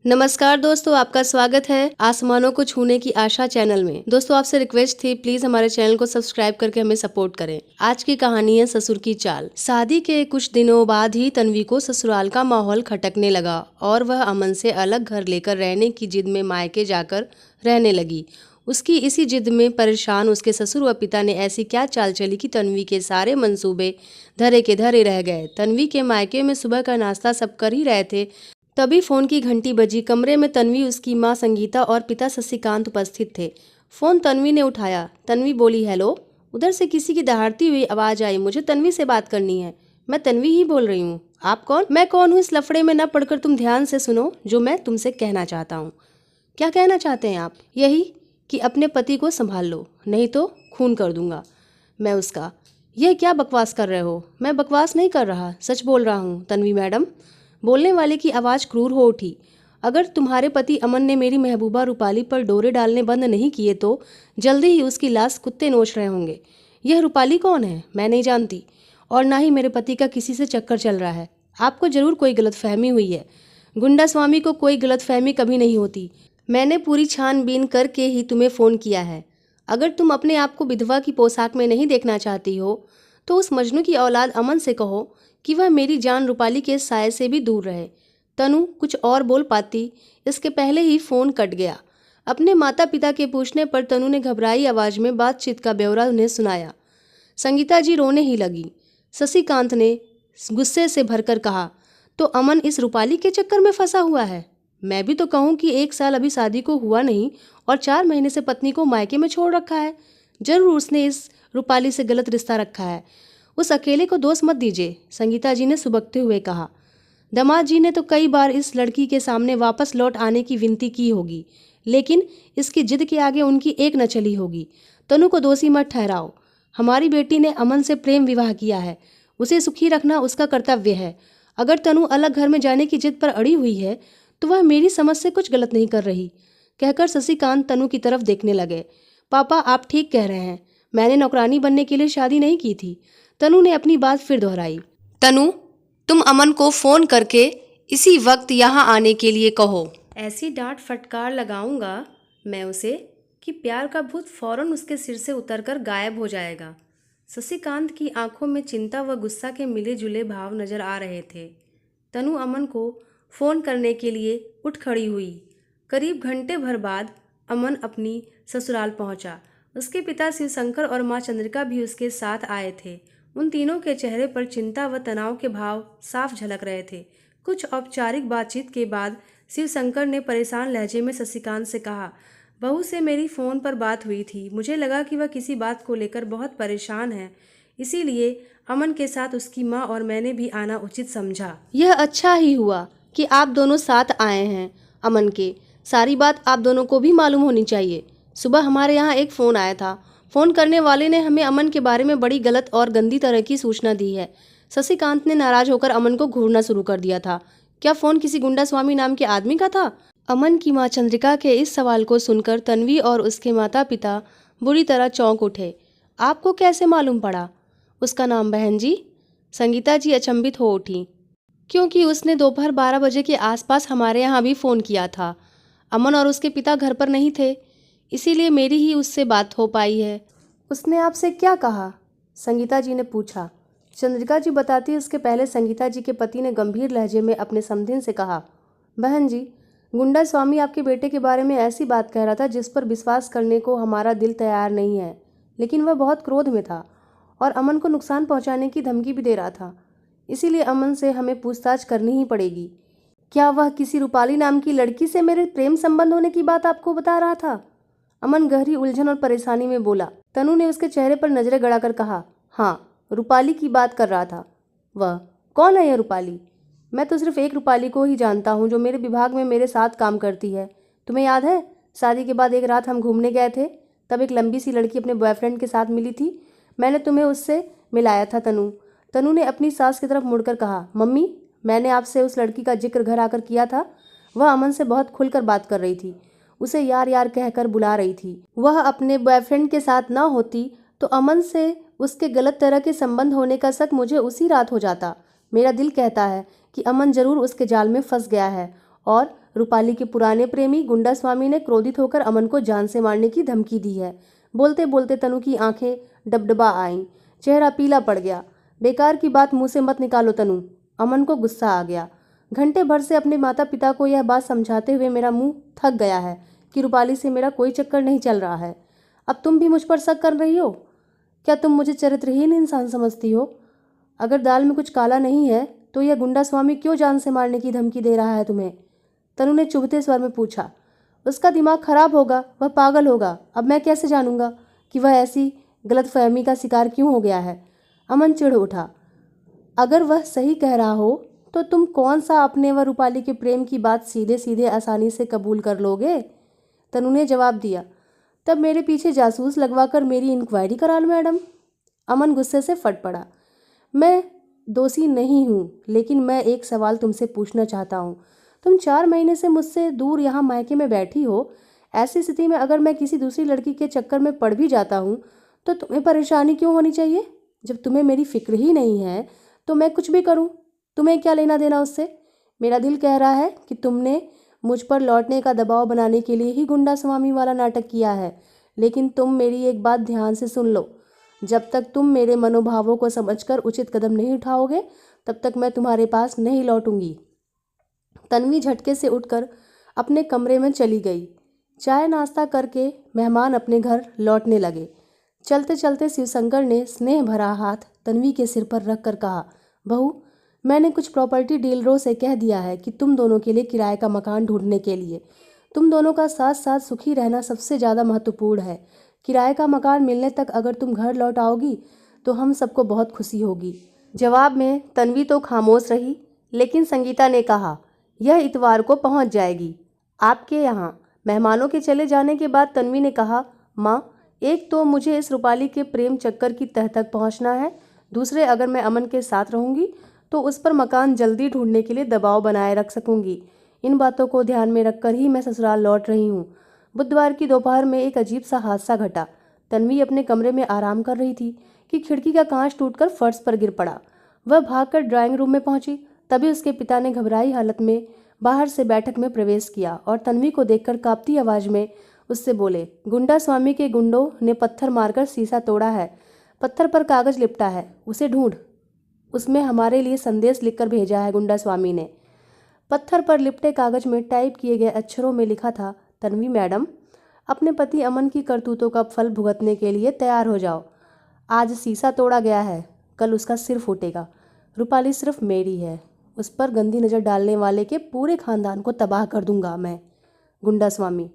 नमस्कार दोस्तों, आपका स्वागत है आसमानों को छूने की आशा चैनल में। दोस्तों, आपसे रिक्वेस्ट थी, प्लीज हमारे चैनल को सब्सक्राइब करके हमें सपोर्ट करें। आज की कहानी है ससुर की चाल। शादी के कुछ दिनों बाद ही तन्वी को ससुराल का माहौल खटकने लगा और वह अमन से अलग घर लेकर रहने की जिद में मायके जाकर रहने लगी। उसकी इसी जिद में परेशान उसके ससुर व पिता ने ऐसी क्या चाल चली कि तन्वी के सारे मंसूबे धरे के धरे रह गए। तन्वी के मायके में सुबह का नाश्ता सब कर ही रहे थे, तभी फोन की घंटी बजी। कमरे में तन्वी, उसकी माँ संगीता और पिता शशिकांत उपस्थित थे। फोन तन्वी ने उठाया। तन्वी बोली, हेलो। उधर से किसी की दहाड़ती हुई आवाज आई, मुझे तन्वी से बात करनी है। मैं तन्वी ही बोल रही हूँ। आप कौन? मैं कौन हूँ इस लफड़े में न पढ़कर तुम ध्यान से सुनो जो मैं तुमसे कहना चाहता हूँ। क्या कहना चाहते हैं आप? यही कि अपने पति को संभाल लो, नहीं तो खून कर दूंगा मैं उसका। यह क्या बकवास कर रहे हो? मैं बकवास नहीं कर रहा, सच बोल रहा हूँ तन्वी मैडम। बोलने वाले की आवाज़ क्रूर हो उठी। अगर तुम्हारे पति अमन ने मेरी महबूबा रूपाली पर डोरे डालने बंद नहीं किए तो जल्दी ही उसकी लाश कुत्ते नोच रहे होंगे। यह रूपाली कौन है? मैं नहीं जानती, और ना ही मेरे पति का किसी से चक्कर चल रहा है। आपको जरूर कोई गलतफहमी हुई है। गुंडा स्वामी को कोई गलतफहमी कभी नहीं होती। मैंने पूरी छानबीन करके ही तुम्हें फ़ोन किया है। अगर तुम अपने आप को विधवा की पोशाक में नहीं देखना चाहती हो तो उस मजनू की औलाद अमन से कहो कि वह मेरी जान रूपाली के साय से भी दूर रहे। तनु कुछ और बोल पाती, इसके पहले ही फ़ोन कट गया। अपने माता पिता के पूछने पर तनु ने घबराई आवाज़ में बातचीत का ब्यौरा उन्हें सुनाया। संगीता जी रोने ही लगी। शशिकांत ने गुस्से से भरकर कहा, तो अमन इस रूपाली के चक्कर में फंसा हुआ है? मैं भी तो कहूँ कि 1 साल अभी शादी को हुआ नहीं और 4 महीने से पत्नी को मायके में छोड़ रखा है। जरूर उसने इस रूपाली से गलत रिश्ता रखा है। उस अकेले को दोष मत दीजिए, संगीता जी ने सुबकते हुए कहा। दामाद जी ने तो कई बार इस लड़की के सामने वापस लौट आने की विनती की होगी, लेकिन इसकी जिद के आगे उनकी एक न चली होगी। तनु को दोषी मत ठहराओ। हमारी बेटी ने अमन से प्रेम विवाह किया है, उसे सुखी रखना उसका कर्तव्य है। अगर तनु अलग घर में जाने की जिद पर अड़ी हुई है तो वह मेरी समझ से कुछ गलत नहीं कर रही। कहकर शशिकांत तनु की तरफ देखने लगे। पापा, आप ठीक कह रहे हैं, मैंने नौकरानी बनने के लिए शादी नहीं की थी। तनु ने अपनी बात फिर दोहराई। तनु, तुम अमन को फोन करके इसी वक्त यहाँ आने के लिए कहो। ऐसी डांट फटकार लगाऊंगा मैं उसे कि प्यार का भूत फौरन उसके सिर से उतरकर गायब हो जाएगा। शशिकांत की आंखों में चिंता व गुस्सा के मिले जुले भाव नजर आ रहे थे। तनु अमन को फोन करने के लिए उठ खड़ी हुई। करीब घंटे भर बाद अमन अपनी ससुराल पहुंचा। उसके पिता शिवशंकर और माँ चंद्रिका भी उसके साथ आए थे। उन तीनों के चेहरे पर चिंता व तनाव के भाव साफ झलक रहे थे। कुछ औपचारिक बातचीत के बाद शिवशंकर ने परेशान लहजे में शशिकांत से कहा, बहू से मेरी फ़ोन पर बात हुई थी। मुझे लगा कि वह किसी बात को लेकर बहुत परेशान है, इसीलिए अमन के साथ उसकी माँ और मैंने भी आना उचित समझा। यह अच्छा ही हुआ कि आप दोनों साथ आए हैं। अमन के सारी बात आप दोनों को भी मालूम होनी चाहिए। सुबह हमारे यहाँ एक फ़ोन आया था। फ़ोन करने वाले ने हमें अमन के बारे में बड़ी गलत और गंदी तरह की सूचना दी है। शशिकांत ने नाराज होकर अमन को घूरना शुरू कर दिया था। क्या फ़ोन किसी गुंडा स्वामी नाम के आदमी का था? अमन की माँ चंद्रिका के इस सवाल को सुनकर तन्वी और उसके माता पिता बुरी तरह चौंक उठे। आपको कैसे मालूम पड़ा उसका नाम, बहन जी? संगीता जी अचंभित हो उठी, क्योंकि उसने दोपहर 12 बजे के आसपास हमारे यहाँ भी फ़ोन किया था। अमन और उसके पिता घर पर नहीं थे, इसीलिए मेरी ही उससे बात हो पाई है। उसने आपसे क्या कहा? संगीता जी ने पूछा। चंद्रिका जी बताती इसके पहले संगीता जी के पति ने गंभीर लहजे में अपने समधिन से कहा, बहन जी, गुंडा स्वामी आपके बेटे के बारे में ऐसी बात कह रहा था जिस पर विश्वास करने को हमारा दिल तैयार नहीं है, लेकिन वह बहुत क्रोध में था और अमन को नुकसान पहुंचाने की धमकी भी दे रहा था। इसीलिए अमन से हमें पूछताछ करनी ही पड़ेगी। क्या वह किसी रूपाली नाम की लड़की से मेरे प्रेम संबंध होने की बात आपको बता रहा था? अमन गहरी उलझन और परेशानी में बोला। तनु ने उसके चेहरे पर नजरें गड़ाकर कहा, हाँ, रूपाली की बात कर रहा था। वह कौन है यह रूपाली? मैं तो सिर्फ एक रूपाली को ही जानता हूँ जो मेरे विभाग में मेरे साथ काम करती है। तुम्हें याद है, शादी के बाद एक रात हम घूमने गए थे, तब एक लंबी सी लड़की अपने बॉयफ्रेंड के साथ मिली थी। मैंने तुम्हें उससे मिलाया था। तनु ने अपनी सास की तरफ मुड़कर कहा, मम्मी, मैंने आपसे उस लड़की का जिक्र घर आकर किया था। वह अमन से बहुत खुलकर बात कर रही थी, उसे यार यार कहकर बुला रही थी। वह अपने बॉयफ्रेंड के साथ ना होती तो अमन से उसके गलत तरह के संबंध होने का शक मुझे उसी रात हो जाता। मेरा दिल कहता है कि अमन जरूर उसके जाल में फंस गया है और रूपाली के पुराने प्रेमी गुंडा स्वामी ने क्रोधित होकर अमन को जान से मारने की धमकी दी है। बोलते बोलते तनु की आंखें डबडबा आईं, चेहरा पीला पड़ गया। बेकार की बात मुंह से मत निकालो तनु। अमन को गुस्सा आ गया। घंटे भर से अपने माता पिता को यह बात समझाते हुए मेरा मुंह थक गया है कि रूपाली से मेरा कोई चक्कर नहीं चल रहा है। अब तुम भी मुझ पर शक कर रही हो? क्या तुम मुझे चरित्रहीन इंसान समझती हो? अगर दाल में कुछ काला नहीं है तो यह गुंडा स्वामी क्यों जान से मारने की धमकी दे रहा है तुम्हें? तनु ने चुभते स्वर में पूछा। उसका दिमाग खराब होगा, वह पागल होगा। अब मैं कैसे जानूंगा कि वह ऐसी गलतफहमी का शिकार क्यों हो गया है? अमन चिढ़ उठा। अगर वह सही कह रहा हो तो तुम कौन सा अपने व रूपाली के प्रेम की बात सीधे सीधे आसानी से कबूल कर लोगे? तनु ने जवाब दिया। तब मेरे पीछे जासूस लगवाकर मेरी इंक्वायरी करा लो मैडम। अमन गुस्से से फट पड़ा। मैं दोषी नहीं हूँ, लेकिन मैं एक सवाल तुमसे पूछना चाहता हूँ। तुम 4 महीने से मुझसे दूर यहाँ मायके में बैठी हो। ऐसी स्थिति में अगर मैं किसी दूसरी लड़की के चक्कर में पड़ भी जाता हूँ तो तुम्हें परेशानी क्यों होनी चाहिए? जब तुम्हें मेरी फिक्र ही नहीं है तो मैं कुछ भी करूँ, तुम्हें क्या लेना देना उससे? मेरा दिल कह रहा है कि तुमने मुझ पर लौटने का दबाव बनाने के लिए ही गुंडा स्वामी वाला नाटक किया है। लेकिन तुम मेरी एक बात ध्यान से सुन लो। जब तक तुम मेरे मनोभावों को समझकर उचित कदम नहीं उठाओगे तब तक मैं तुम्हारे पास नहीं लौटूंगी। तन्वी झटके से उठकर अपने कमरे में चली गई। चाय नाश्ता करके मेहमान अपने घर लौटने लगे। चलते चलते शिवशंकर ने स्नेह भरा हाथ तन्वी के सिर पर रख कर कहा, बहू, मैंने कुछ प्रॉपर्टी डीलरों से कह दिया है कि तुम दोनों के लिए किराए का मकान ढूंढने के लिए। तुम दोनों का साथ साथ सुखी रहना सबसे ज़्यादा महत्वपूर्ण है। किराए का मकान मिलने तक अगर तुम घर लौट आओगी तो हम सबको बहुत खुशी होगी। जवाब में तन्वी तो खामोश रही, लेकिन संगीता ने कहा, यह इतवार को पहुंच जाएगी आपके यहाँ। मेहमानों के चले जाने के बाद तन्वी ने कहा, माँ, एक तो मुझे इस रूपाली के प्रेम चक्कर की तह तक पहुँचना है। दूसरे, अगर मैं अमन के साथ रहूँगी तो उस पर मकान जल्दी ढूंढने के लिए दबाव बनाए रख सकूंगी। इन बातों को ध्यान में रखकर ही मैं ससुराल लौट रही हूँ। बुधवार की दोपहर में एक अजीब सा हादसा घटा। तन्वी अपने कमरे में आराम कर रही थी कि खिड़की का कांच टूटकर फर्श पर गिर पड़ा। वह भागकर ड्राइंग रूम में पहुंची। तभी उसके पिता ने घबराई हालत में बाहर से बैठक में प्रवेश किया और तन्वी को देखकर कांपती आवाज में उससे बोले, गुंडा स्वामी के गुंडों ने पत्थर मारकर शीशा तोड़ा है। पत्थर पर कागज लिपटा है, उसे ढूंढ। उसमें हमारे लिए संदेश लिखकर भेजा है गुंडा स्वामी ने। पत्थर पर लिपटे कागज में टाइप किए गए अक्षरों में लिखा था, तन्वी मैडम, अपने पति अमन की करतूतों का फल भुगतने के लिए तैयार हो जाओ। आज शीशा तोड़ा गया है, कल उसका सिर फूटेगा। रूपाली सिर्फ मेरी है, उस पर गंदी नज़र डालने वाले के पूरे खानदान को तबाह कर दूंगा मैं। गुंडा स्वामी।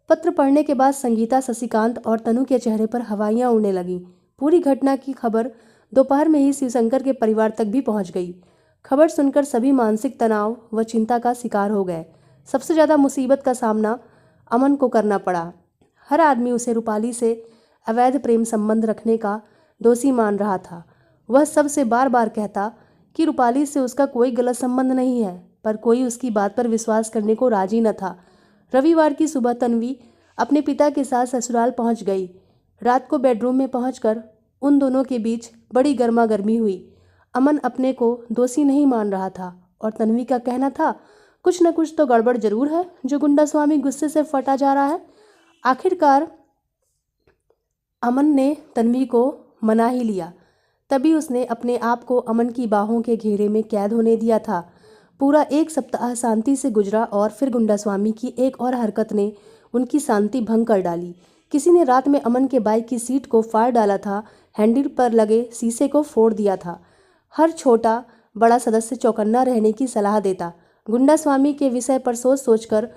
पत्र पढ़ने के बाद संगीता, शशिकांत और तनु के चेहरे पर हवाइयाँ उड़ने लगीं। पूरी घटना की खबर दोपहर में ही शिवशंकर के परिवार तक भी पहुंच गई। खबर सुनकर सभी मानसिक तनाव व चिंता का शिकार हो गए। सबसे ज़्यादा मुसीबत का सामना अमन को करना पड़ा। हर आदमी उसे रूपाली से अवैध प्रेम संबंध रखने का दोषी मान रहा था। वह सबसे बार बार कहता कि रूपाली से उसका कोई गलत संबंध नहीं है, पर कोई उसकी बात पर विश्वास करने को राजी न था। रविवार की सुबह तन्वी अपने पिता के साथ ससुराल पहुंच गई। रात को बेडरूम में पहुंचकर उन दोनों के बीच बड़ी गर्मा गर्मी हुई। अमन अपने को दोषी नहीं मान रहा था और तन्वी का कहना था, कुछ न कुछ तो गड़बड़ जरूर है जो गुंडा स्वामी गुस्से से फटा जा रहा है। आखिरकार अमन ने तन्वी को मना ही लिया। तभी उसने अपने आप को अमन की बाहों के घेरे में कैद होने दिया था। पूरा 1 सप्ताह शांति से गुजरा और फिर गुंडा स्वामी की एक और हरकत ने उनकी शांति भंग कर डाली। किसी ने रात में अमन के बाइक की सीट को फाड़ डाला था, हैंडल पर लगे शीशे को फोड़ दिया था। हर छोटा बड़ा सदस्य चौकन्ना रहने की सलाह देता। गुंडा स्वामी के विषय पर सोच सोचकर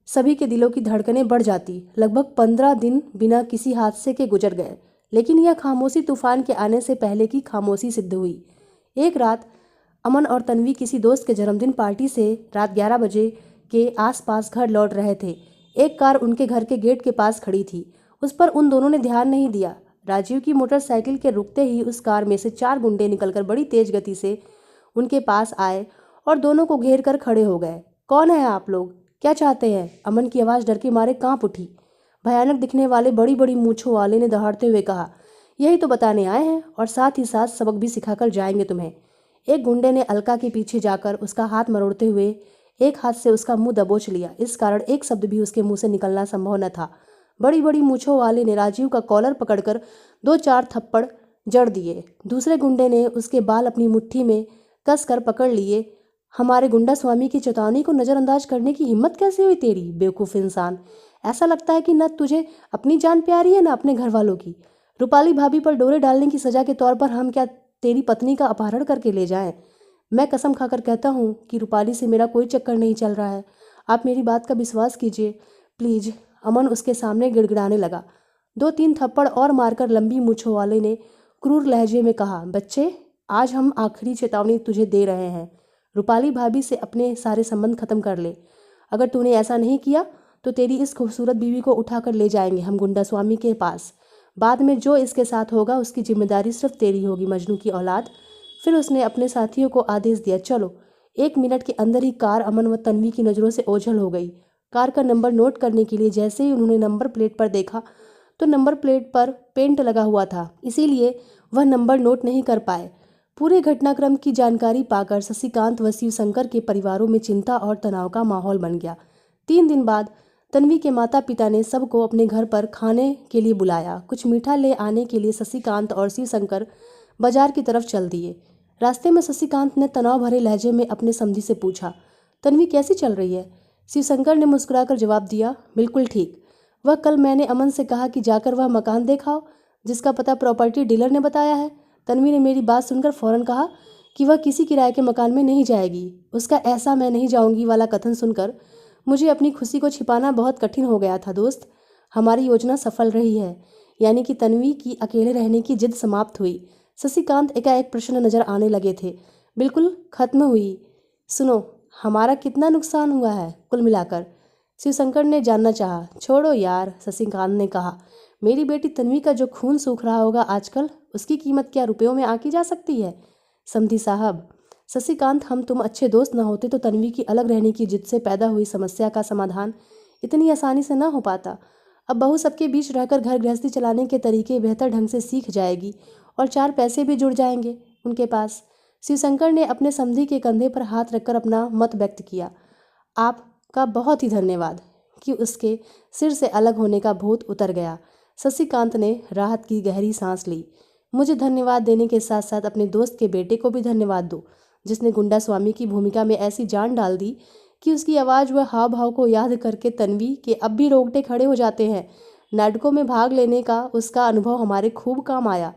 सभी के दिलों की धड़कनें बढ़ जाती। लगभग 15 दिन बिना किसी हादसे के गुजर गए, लेकिन यह खामोशी तूफान के आने से पहले की खामोशी सिद्ध हुई। एक रात अमन और तन्वी किसी दोस्त के जन्मदिन पार्टी से रात 11 बजे के आसपास घर लौट रहे थे। एक कार उनके घर के गेट के पास खड़ी थी। उस पर उन दोनों ने ध्यान नहीं दिया। राजीव की मोटरसाइकिल के रुकते ही उस कार में से 4 गुंडे निकलकर बड़ी तेज गति से उनके पास आए और दोनों को घेर कर खड़े हो गए। कौन है आप लोग, क्या चाहते हैं? अमन की आवाज़ डर के मारे कांप उठी। भयानक दिखने वाले बड़ी बड़ी मूंछों वाले ने दहाड़ते हुए कहा, यही तो बताने आए हैं और साथ ही साथ सबक भी सिखाकर जाएंगे तुम्हें। एक गुंडे ने अलका के पीछे जाकर उसका हाथ मरोड़ते हुए एक हाथ से उसका मुंह दबोच लिया। इस कारण एक शब्द भी उसके मुंह से निकलना संभव न था। बड़ी बड़ी मूछों वाले ने राजीव का कॉलर पकड़कर 2-4 थप्पड़ जड़ दिए। दूसरे गुंडे ने उसके बाल अपनी मुट्ठी में कस कर पकड़ लिए। हमारे गुंडा स्वामी की चेतावनी को नज़रअंदाज करने की हिम्मत कैसे हुई तेरी, बेवकूफ़ इंसान। ऐसा लगता है कि न तुझे अपनी जान प्यारी है न अपने घर वालों की। रूपाली भाभी पर डोरे डालने की सज़ा के तौर पर हम क्या तेरी पत्नी का अपहरण करके ले जाएं? मैं कसम खाकर कहता हूँ कि रूपाली से मेरा कोई चक्कर नहीं चल रहा है। आप मेरी बात का विश्वास कीजिए प्लीज़। अमन उसके सामने गिड़गिड़ाने लगा। 2-3 थप्पड़ और मारकर लंबी मूँछों वाले ने क्रूर लहजे में कहा, बच्चे, आज हम आखिरी चेतावनी तुझे दे रहे हैं। रूपाली भाभी से अपने सारे संबंध खत्म कर ले। अगर तूने ऐसा नहीं किया तो तेरी इस खूबसूरत बीवी को उठाकर ले जाएंगे हम गुंडा स्वामी के पास। बाद में जो इसके साथ होगा उसकी जिम्मेदारी सिर्फ तेरी होगी, मजनू की औलाद। फिर उसने अपने साथियों को आदेश दिया, चलो। 1 मिनट के अंदर ही कार अमन व तन्वी की नज़रों से ओझल हो गई। कार का नंबर नोट करने के लिए जैसे ही उन्होंने नंबर प्लेट पर देखा तो नंबर प्लेट पर पेंट लगा हुआ था, इसीलिए वह नंबर नोट नहीं कर पाए। पूरे घटनाक्रम की जानकारी पाकर शशिकांत व शिवशंकर के परिवारों में चिंता और तनाव का माहौल बन गया। 3 दिन बाद तन्वी के माता पिता ने सबको अपने घर पर खाने के लिए बुलाया। कुछ मीठा ले आने के लिए शशिकांत और शिवशंकर बाजार की तरफ चल दिए। रास्ते में शशिकांत ने तनाव भरे लहजे में अपने समधी से पूछा, तन्वी कैसी चल रही है? शिवशंकर ने मुस्कुराकर जवाब दिया, बिल्कुल ठीक। वह कल मैंने अमन से कहा कि जाकर वह मकान देखाओ जिसका पता प्रॉपर्टी डीलर ने बताया है। तन्वी ने मेरी बात सुनकर फौरन कहा कि वह किसी किराए के मकान में नहीं जाएगी। उसका ऐसा मैं नहीं जाऊंगी वाला कथन सुनकर मुझे अपनी खुशी को छिपाना बहुत कठिन हो गया था। दोस्त, हमारी योजना सफल रही है, यानी कि तन्वी की अकेले रहने की जिद समाप्त हुई। शशिकांत एकाएक प्रश्न नजर आने लगे थे। बिल्कुल खत्म हुई। सुनो, हमारा कितना नुकसान हुआ है कुल मिलाकर? शिवशंकर ने जानना चाहा। छोड़ो यार, शशिकांत ने कहा, मेरी बेटी तन्वी का जो खून सूख रहा होगा आजकल, उसकी कीमत क्या रुपयों में आकी जा सकती है? समधी साहब, शशिकांत, हम तुम अच्छे दोस्त न होते तो तन्वी की अलग रहने की जिद से पैदा हुई समस्या का समाधान इतनी आसानी से न हो पाता। अब बहू सबके बीच रहकर घर गृहस्थी चलाने के तरीके बेहतर ढंग से सीख जाएगी और 4 पैसे भी जुड़ जाएंगे उनके पास। शिवशंकर ने अपने समधी के कंधे पर हाथ रखकर अपना मत व्यक्त किया। आपका बहुत ही धन्यवाद। कि उसके सिर से अलग होने का भूत उतर गया। शशिकांत ने राहत की गहरी सांस ली। मुझे धन्यवाद देने के साथ साथ अपने दोस्त के बेटे को भी धन्यवाद दो, जिसने गुंडा स्वामी की भूमिका में ऐसी जान डाल दी कि उसकी आवाज़ व हाव भाव को याद करके तन्वी के अब भी रोंगटे खड़े हो जाते हैं। नाटकों में भाग लेने का उसका अनुभव हमारे खूब काम आया।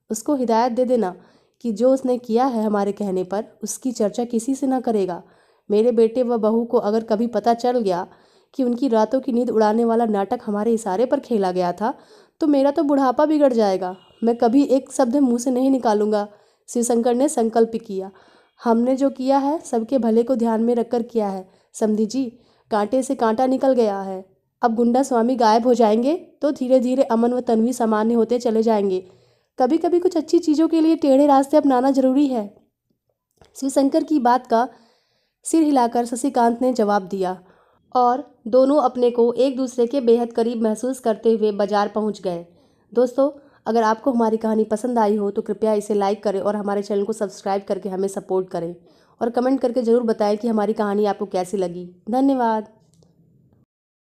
उसको हिदायत दे देना कि जो उसने किया है हमारे कहने पर उसकी चर्चा किसी से न करेगा। मेरे बेटे व बहू को अगर कभी पता चल गया कि उनकी रातों की नींद उड़ाने वाला नाटक हमारे इशारे पर खेला गया था तो मेरा तो बुढ़ापा बिगड़ जाएगा। मैं कभी एक शब्द मुंह से नहीं निकालूंगा। शिवशंकर ने संकल्प किया। हमने जो किया है सबके भले को ध्यान में रखकर किया है समधी जी। कांटे से कांटा निकल गया है। अब गुंडा स्वामी गायब हो जाएंगे तो धीरे धीरे अमन व तन्वी सामान्य होते चले जाएंगे। कभी कभी कुछ अच्छी चीज़ों के लिए टेढ़े रास्ते अपनाना जरूरी है। शिवशंकर की बात का सिर हिलाकर शशिकांत ने जवाब दिया और दोनों अपने को एक दूसरे के बेहद करीब महसूस करते हुए बाजार पहुंच गए। दोस्तों, अगर आपको हमारी कहानी पसंद आई हो तो कृपया इसे लाइक करें और हमारे चैनल को सब्सक्राइब करके हमें सपोर्ट करें और कमेंट करके ज़रूर बताएं कि हमारी कहानी आपको कैसी लगी। धन्यवाद।